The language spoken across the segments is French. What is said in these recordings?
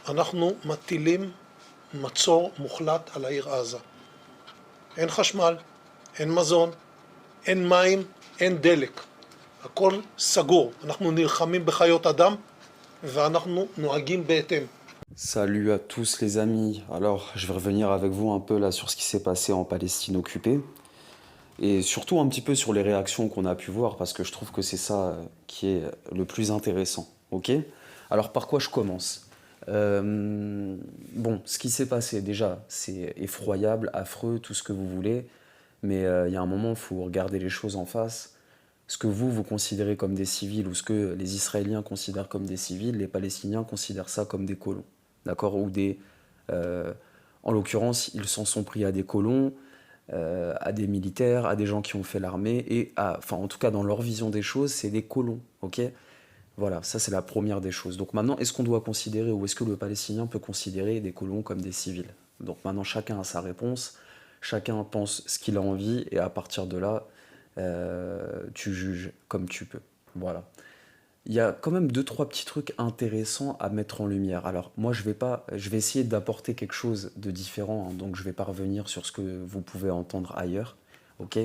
אנחנו מטילים מצור מוחלט על העיר עזה. אין חשמל, אין מזון, אין מים, אין דלק. הכל סגור. אנחנו נלחמים בחיות אדם ואנחנו נוהגים בהתאם. Salut à tous les amis. Alors, je vais revenir avec vous un peu là sur ce qui s'est passé en Palestine occupée et surtout un petit peu sur les réactions qu'on a pu voir parce que je trouve que c'est ça qui est le plus intéressant. Ok? Alors, par quoi je commence? Bon, ce qui s'est passé déjà, c'est effroyable, affreux, tout ce que vous voulez, mais il y a un moment, il faut regarder les choses en face. Ce que vous considérez comme des civils ou ce que les Israéliens considèrent comme des civils, les Palestiniens considèrent ça comme des colons. D'accord? Ou des. euh, En l'occurrence, ils s'en sont pris à des colons, à des militaires, à des gens qui ont fait l'armée, et à. Enfin, en tout cas, dans leur vision des choses, c'est des colons. Ok? Voilà, ça c'est la première des choses. Donc maintenant, est-ce qu'on doit considérer, ou est-ce que le Palestinien peut considérer des colons comme des civils? Donc maintenant, chacun a sa réponse, chacun pense ce qu'il a envie, et à partir de là, tu juges comme tu peux. Voilà. Il y a quand même deux, trois petits trucs intéressants à mettre en lumière. Alors, moi, je vais essayer d'apporter quelque chose de différent, hein, donc je vais pas revenir sur ce que vous pouvez entendre ailleurs. Ok?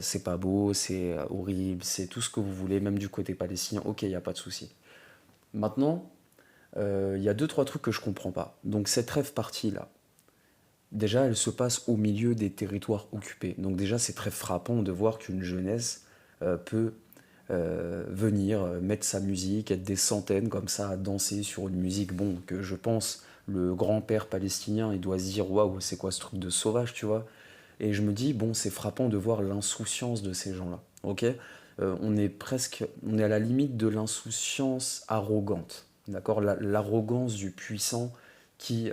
C'est pas beau, c'est horrible, c'est tout ce que vous voulez, même du côté palestinien. Ok, il n'y a pas de souci. Maintenant, il y a deux, trois trucs que je comprends pas. Donc, cette rêve partie là, déjà, elle se passe au milieu des territoires occupés. Donc, déjà, c'est très frappant de voir qu'une jeunesse peut venir mettre sa musique, être des centaines comme ça à danser sur une musique, bon, que je pense le grand-père palestinien, il doit se dire waouh, c'est quoi ce truc de sauvage, tu vois. Et je me dis, bon, c'est frappant de voir l'insouciance de ces gens-là, ok. On est à la limite de l'insouciance arrogante, d'accord. L'arrogance du puissant qui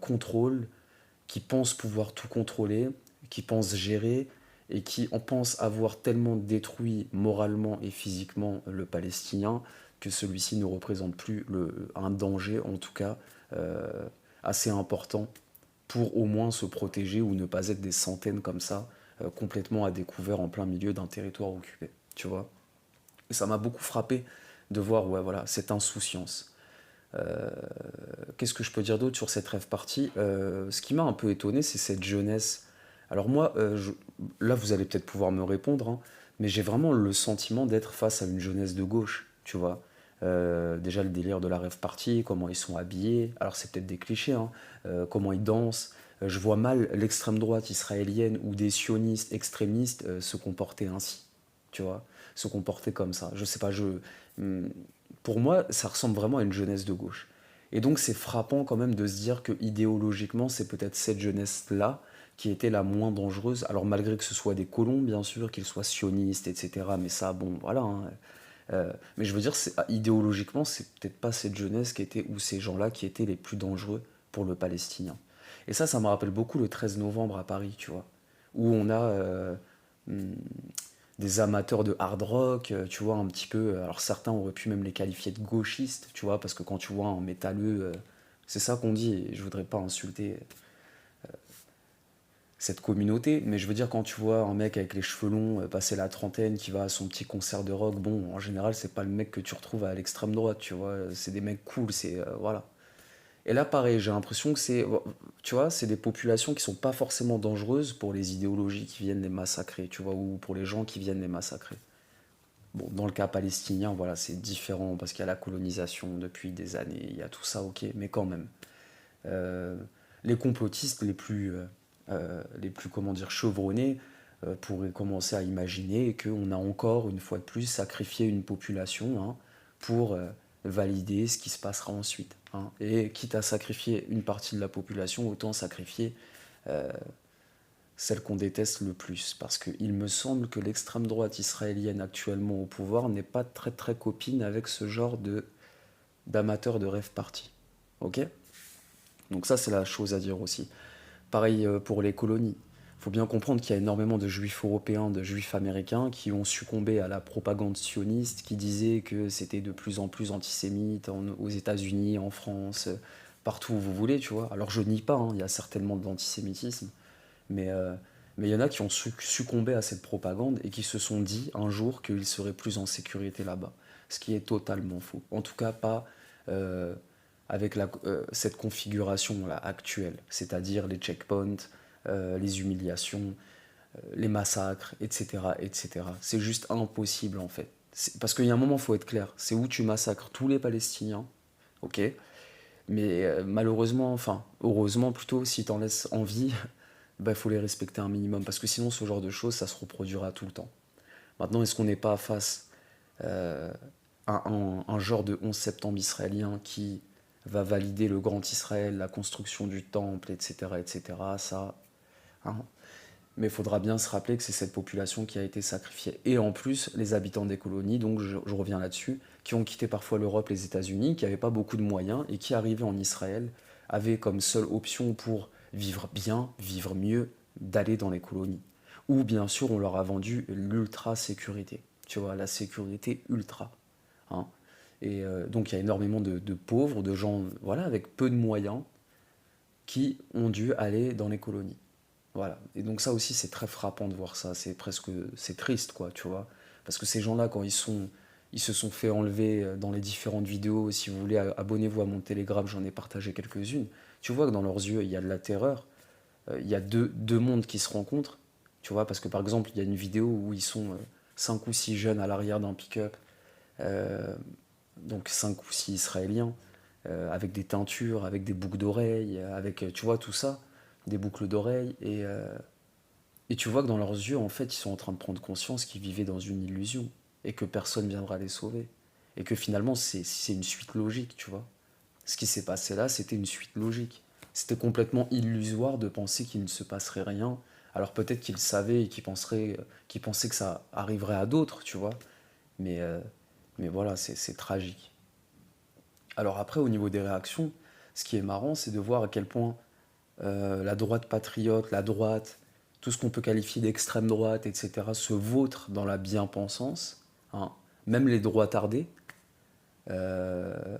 contrôle, qui pense pouvoir tout contrôler, qui pense gérer et qui en pense avoir tellement détruit moralement et physiquement le Palestinien que celui-ci ne représente plus un danger, en tout cas euh, assez important pour au moins se protéger ou ne pas être des centaines comme ça, complètement à découvert en plein milieu d'un territoire occupé, tu vois. Et ça m'a beaucoup frappé de voir, ouais, voilà, cette insouciance. Qu'est-ce que je peux dire d'autre sur cette rêve partie? Ce qui m'a un peu étonné, c'est cette jeunesse. Alors moi, là, vous allez peut-être pouvoir me répondre, hein, mais j'ai vraiment le sentiment d'être face à une jeunesse de gauche, tu vois. Déjà le délire de la rêve partie, comment ils sont habillés, alors c'est peut-être des clichés, hein, comment ils dansent. Je vois mal l'extrême droite israélienne ou des sionistes extrémistes se comporter ainsi, tu vois, se comporter comme ça. Je sais pas, hmm, pour moi, ça ressemble vraiment à une jeunesse de gauche. Et donc c'est frappant quand même de se dire que idéologiquement, c'est peut-être cette jeunesse-là qui était la moins dangereuse. Alors malgré que ce soit des colons, bien sûr, qu'ils soient sionistes, etc. Mais ça, bon, voilà, hein. Mais je veux dire, idéologiquement, c'est peut-être pas cette jeunesse qui était, ou ces gens-là qui étaient les plus dangereux pour le Palestinien. Et ça me rappelle beaucoup le 13 novembre à Paris, tu vois, où on a hmm, des amateurs de hard rock, tu vois, un petit peu. Alors certains auraient pu même les qualifier de gauchistes, tu vois, parce que quand tu vois un métalleux, c'est ça qu'on dit, et je voudrais pas insulter cette communauté, mais je veux dire, quand tu vois un mec avec les cheveux longs passer la trentaine qui va à son petit concert de rock, bon, en général, c'est pas le mec que tu retrouves à l'extrême droite, tu vois, c'est des mecs cool, c'est. Voilà. Et là, pareil, j'ai l'impression que c'est. Tu vois, c'est des populations qui sont pas forcément dangereuses pour les idéologies qui viennent les massacrer, tu vois, ou pour les gens qui viennent les massacrer. Bon, dans le cas palestinien, voilà, c'est différent parce qu'il y a la colonisation depuis des années, il y a tout ça, ok, mais quand même. Euh, les complotistes les plus comment dire, chevronnés pourraient commencer à imaginer qu'on a encore, une fois de plus, sacrifié une population, hein, pour valider ce qui se passera ensuite, hein. Et quitte à sacrifier une partie de la population, autant sacrifier celle qu'on déteste le plus. Parce qu'il me semble que l'extrême droite israélienne actuellement au pouvoir n'est pas très très copine avec ce genre d'amateurs de rêve party. Ok. Donc ça c'est la chose à dire aussi. Pareil pour les colonies. Il faut bien comprendre qu'il y a énormément de juifs européens, de juifs américains qui ont succombé à la propagande sioniste qui disait que c'était de plus en plus antisémite aux États-Unis, en France, partout où vous voulez, tu vois. Alors je nie pas, hein, il y a certainement de l'antisémitisme, mais mais il y en a qui ont succombé à cette propagande et qui se sont dit un jour qu'ils seraient plus en sécurité là-bas. Ce qui est totalement faux. En tout cas, pas. avec cette configuration-là actuelle, c'est-à-dire les checkpoints, les humiliations, les massacres, etc., etc. C'est juste impossible en fait. Parce qu'il y a un moment, il faut être clair, c'est où tu massacres tous les Palestiniens, ok, mais malheureusement, enfin, heureusement plutôt, si t'en laisses en vie, bah, faut les respecter un minimum, parce que sinon, ce genre de choses, ça se reproduira tout le temps. Maintenant, est-ce qu'on n'est pas face euh, à un genre de 11 septembre israélien qui va valider le grand Israël, la construction du temple, etc., etc., ça, hein. Mais il faudra bien se rappeler que c'est cette population qui a été sacrifiée. Et en plus, les habitants des colonies, donc je reviens là-dessus, qui ont quitté parfois l'Europe, les États-Unis, qui n'avaient pas beaucoup de moyens et qui arrivaient en Israël, avaient comme seule option pour vivre bien, vivre mieux, d'aller dans les colonies. Ou bien sûr, on leur a vendu l'ultra-sécurité. Tu vois, la sécurité ultra, hein. Et donc il y a énormément de pauvres, de gens voilà, avec peu de moyens, qui ont dû aller dans les colonies. Voilà. Et donc ça aussi, c'est très frappant de voir ça. C'est presque, c'est triste, quoi, tu vois. Parce que ces gens-là, quand ils se sont fait enlever dans les différentes vidéos, si vous voulez, abonnez-vous à mon Telegram, j'en ai partagé quelques-unes. Tu vois que dans leurs yeux, il y a de la terreur. Il y a deux mondes qui se rencontrent. Tu vois, parce que par exemple, il y a une vidéo où ils sont 5 ou 6 jeunes à l'arrière d'un pick-up. euh, donc 5 ou 6 Israéliens, avec des teintures, avec des boucles d'oreilles, avec, tu vois, tout ça, des boucles d'oreilles, et tu vois que dans leurs yeux, en fait, ils sont en train de prendre conscience qu'ils vivaient dans une illusion, et que personne viendra les sauver, et que finalement, c'est une suite logique, tu vois. Ce qui s'est passé là, c'était une suite logique. C'était complètement illusoire de penser qu'il ne se passerait rien. Alors peut-être qu'ils savaient et qu'ils pensaient que ça arriverait à d'autres, tu vois. Mais, euh, mais voilà, c'est tragique. Alors après, au niveau des réactions, ce qui est marrant, c'est de voir à quel point la droite patriote, la droite, tout ce qu'on peut qualifier d'extrême droite, etc., se vautre dans la bien-pensance, hein. Même les droits tardés. Euh,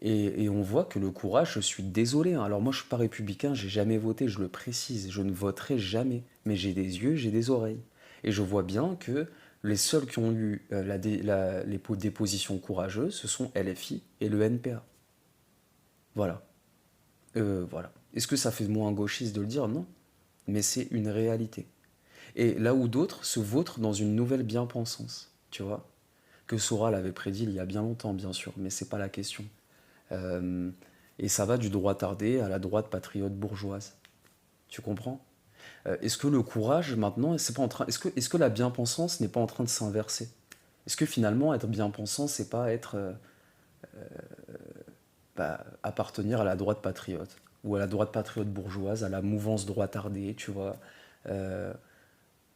et on voit que le courage, je suis désolé, hein. Alors moi, je suis pas républicain, j'ai jamais voté, je le précise, je ne voterai jamais. Mais j'ai des yeux, j'ai des oreilles. Et je vois bien que les seuls qui ont eu des positions courageuses, ce sont LFI et le NPA. Voilà. Voilà. Est-ce que ça fait de moi un gauchiste de le dire? Non. Mais c'est une réalité. Et là où d'autres se vautrent dans une nouvelle bien-pensance, tu vois, que Sora l'avait prédit il y a bien longtemps, bien sûr, mais c'est pas la question. Euh, et ça va du droit tardé à la droite patriote bourgeoise. Tu comprends? Est-ce que le courage, maintenant, c'est pas en train, est-ce que la bien-pensance n'est pas en train de s'inverser? Est-ce que finalement, être bien-pensant, c'est pas être, appartenir à la droite patriote, ou à la droite patriote bourgeoise, à la mouvance droit tardé, tu vois? Euh,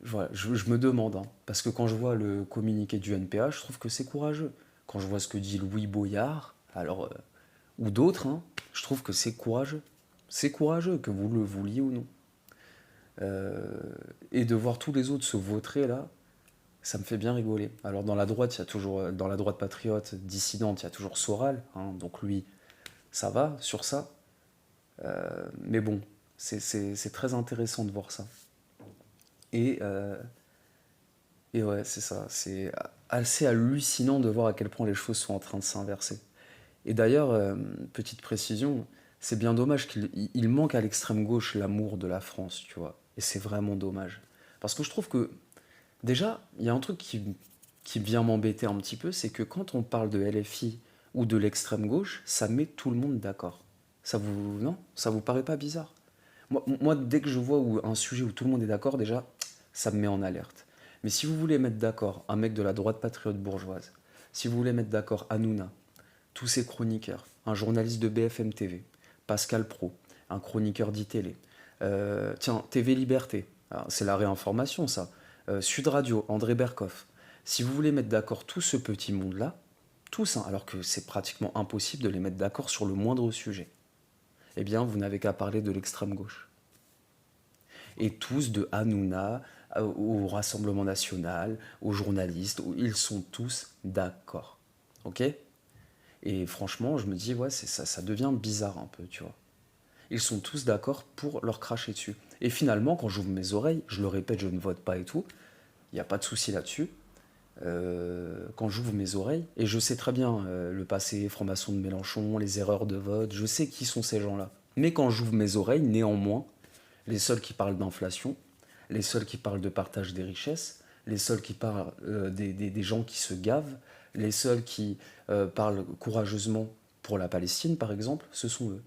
voilà, je me demande, hein, parce que quand je vois le communiqué du NPA, je trouve que c'est courageux. Quand je vois ce que dit Louis Boyard, alors, ou d'autres, hein, je trouve que c'est courageux. C'est courageux, que vous le vouliez ou non. Euh, et de voir tous les autres se vautrer là, ça me fait bien rigoler. Alors dans la droite, il y a toujours, dans la droite patriote dissidente, il y a toujours Soral, hein, donc lui, ça va sur ça. Mais bon, c'est très intéressant de voir ça. Et, et ouais, c'est ça. C'est assez hallucinant de voir à quel point les choses sont en train de s'inverser. Et d'ailleurs, petite précision, c'est bien dommage qu'il manque à l'extrême gauche l'amour de la France, tu vois. Et c'est vraiment dommage. Parce que je trouve que, déjà, il y a un truc qui vient m'embêter un petit peu, c'est que quand on parle de LFI ou de l'extrême gauche, ça met tout le monde d'accord. Non? Ça vous paraît pas bizarre? Moi, dès que je vois un sujet où tout le monde est d'accord, déjà, ça me met en alerte. Mais si vous voulez mettre d'accord un mec de la droite patriote bourgeoise, si vous voulez mettre d'accord Hanouna, tous ces chroniqueurs, un journaliste de BFM TV, Pascal Pro, un chroniqueur d'ITélé, tiens, TV Liberté, c'est la réinformation ça, Sud Radio, André Berkoff. Si vous voulez mettre d'accord tout ce petit monde-là, tous, hein, alors que c'est pratiquement impossible de les mettre d'accord sur le moindre sujet, eh bien vous n'avez qu'à parler de l'extrême gauche. Et tous, de Hanouna au Rassemblement national, aux journalistes, ils sont tous d'accord. Ok? Et franchement, je me dis, ouais, ça devient bizarre un peu, tu vois. Ils sont tous d'accord pour leur cracher dessus. Et finalement, quand j'ouvre mes oreilles, je le répète, je ne vote pas et tout, il n'y a pas de souci là-dessus. quand j'ouvre mes oreilles, et je sais très bien le passé franc-maçon de Mélenchon, les erreurs de vote, je sais qui sont ces gens-là. Mais quand j'ouvre mes oreilles, néanmoins, les seuls qui parlent d'inflation, les seuls qui parlent de partage des richesses, les seuls qui parlent des gens qui se gavent, les seuls qui parlent courageusement pour la Palestine, par exemple, ce sont eux.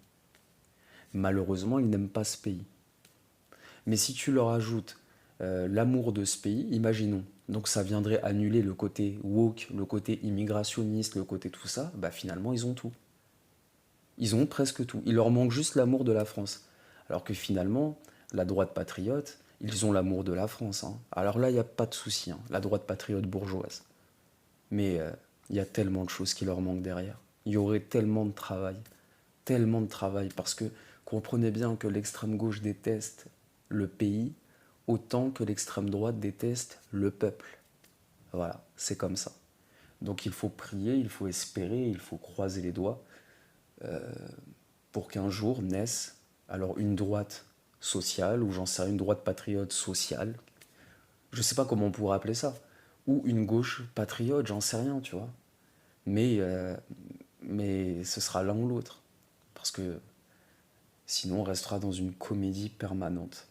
Malheureusement, ils n'aiment pas ce pays. Mais si tu leur ajoutes l'amour de ce pays, imaginons, donc ça viendrait annuler le côté woke, le côté immigrationniste, le côté tout ça, bah finalement ils ont tout. Ils ont presque tout. Il leur manque juste l'amour de la France. Alors que finalement, la droite patriote, ils ont l'amour de la France, hein. Alors là, il n'y a pas de souci, hein, la droite patriote bourgeoise. Mais il y a tellement de choses qui leur manquent derrière. Il y aurait tellement de travail, parce que comprenez bien que l'extrême gauche déteste le pays autant que l'extrême droite déteste le peuple. Voilà, c'est comme ça. Donc il faut prier, il faut espérer, il faut croiser les doigts pour qu'un jour naisse alors une droite sociale, ou j'en sais rien, une droite patriote sociale, je sais pas comment on pourrait appeler ça, ou une gauche patriote, j'en sais rien, tu vois. Mais, euh, mais ce sera l'un ou l'autre, parce que sinon on restera dans une comédie permanente.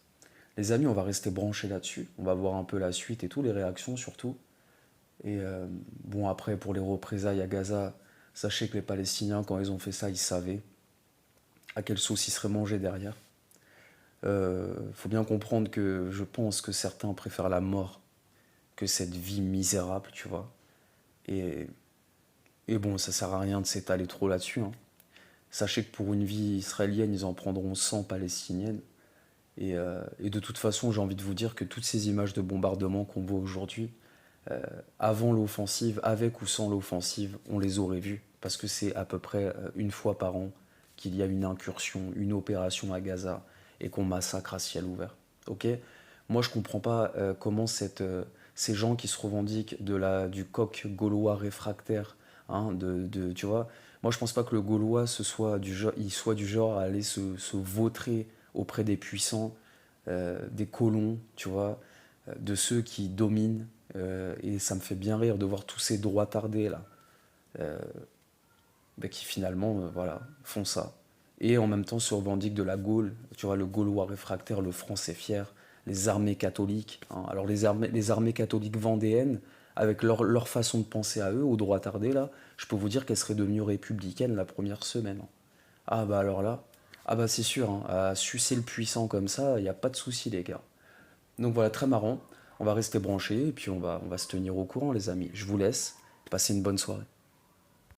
Les amis, on va rester branchés là-dessus, on va voir un peu la suite et tout, les réactions surtout. Et bon, après, pour les représailles à Gaza, sachez que les Palestiniens, quand ils ont fait ça, ils savaient à quelle sauce ils seraient mangés derrière. Faut bien comprendre que je pense que certains préfèrent la mort que cette vie misérable, tu vois. Et, et bon, ça sert à rien de s'étaler trop là-dessus, hein. Sachez que pour une vie israélienne, ils en prendront 100 palestiniennes. Et de toute façon, j'ai envie de vous dire que toutes ces images de bombardement qu'on voit aujourd'hui, avant l'offensive, avec ou sans l'offensive, on les aurait vues. Parce que c'est à peu près une fois par an qu'il y a une incursion, une opération à Gaza, et qu'on massacre à ciel ouvert. Ok. Moi, je comprends pas comment ces gens qui se revendiquent du coq gaulois réfractaire, hein, tu vois, moi je pense pas que le Gaulois il soit du genre à aller se vautrer auprès des puissants, des colons, tu vois, de ceux qui dominent. Et ça me fait bien rire de voir tous ces droitards là, bah, qui finalement voilà, font ça. Et en même temps se revendiquent de la Gaule, tu vois, le Gaulois réfractaire, le Français fier, les armées catholiques, hein. Alors les armées catholiques vendéennes, avec leur façon de penser à eux, aux droitardés là, je peux vous dire qu'elles seraient devenues républicaines la première semaine, hein. Ah bah alors là, ah bah c'est sûr, hein, à sucer le puissant comme ça, il n'y a pas de souci les gars. Donc voilà, très marrant. On va rester branchés et puis on va se tenir au courant les amis. Je vous laisse. Passez une bonne soirée.